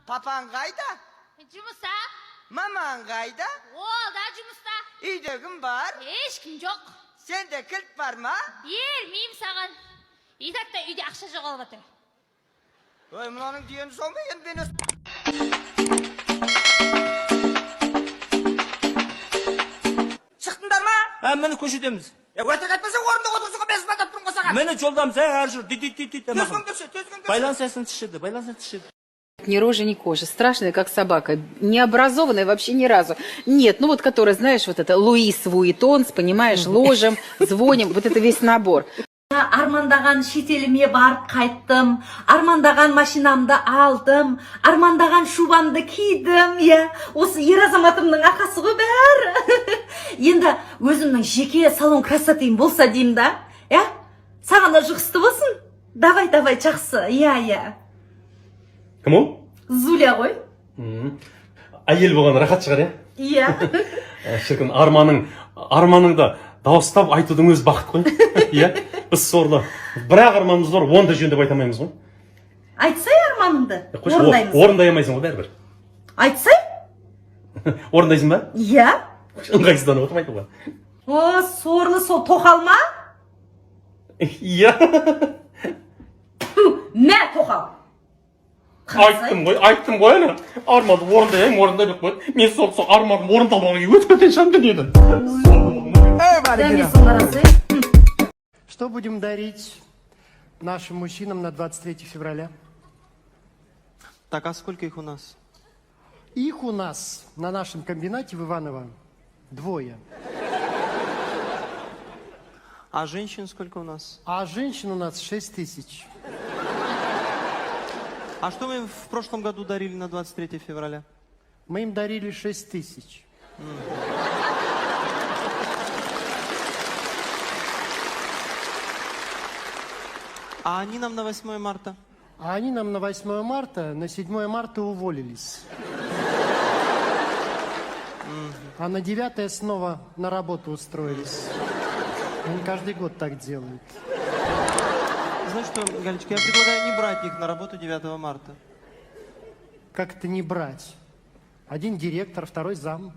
Papan kayda? Жұмыста. Maman kayda? Ол да жұмыста. Үйde kim var? Ешкім жоқ. Sende kilit var mı? Бермеймін саған. Итакта үйде ақша жоғалып жатыр. Oy mınaның diyeni son mu? Енді beni... Çıktınlar mı? Məni көшедеміз. Ötek etmese orunda otursun ben sınav tuttum kosağa. Məni жолдамыз, әр жүр. Düt. Düzgün düşün. Байлан сәсін тішеді. Ни рожи, ни кожи. Страшная, как собака. Необразованная вообще ни разу. Нет, ну вот которая, знаешь, вот это Луис Вуитонс, понимаешь, ложим, звоним, вот это весь набор. Армандаған шетеліме барып қайттым, армандаған машинамды алдым, армандаған шубамды кидім, иә. Осы ер азаматымның ақасы ғой бәрі. Енді өзімнің жеке салон красотайым болса деймін да, иә? Саған да жұғысты болсын. Давай, жақсы, иә. Кім ол? Зуля ғой. Әйел болған рахат шығар, Иә. Шіркін, арманыңды дауыстап айтудың өз бақыт қой. Иә, біз сорлы. Бірақ арманымыз бар, оны да жөндеп айта алмаймыз ғой. Айтсай арманыңды, орындаймыз. Орындай алмайсың ғой бәрібір. Айтсай? Орындайсың ба? Иә. Ыңғайсызданып отырмын айтуға. О, сорлы сол тоқал ма? Иә. Мә тоқал. Айттым ғой, ана. Арманды орындай бек қой. Мен сол арманым орындалмағаннан кейін өтіп кеткен шығармын дүниеден. Что будем дарить нашим мужчинам на 23 февраля? Так, а сколько их у нас? Их у нас на нашем комбинате в Иваново 2. А женщин сколько у нас? А женщин у нас 6000. А что мы в прошлом году дарили на 23 февраля? Мы им дарили 6000. А они нам на 8 марта? А они нам на 8 марта, на 7 марта уволились. А на 9 снова на работу устроились. Они каждый год так делают. Знаешь что, Галечка, я предлагаю не брать их на работу 9 марта. Как это не брать? Один директор, второй зам.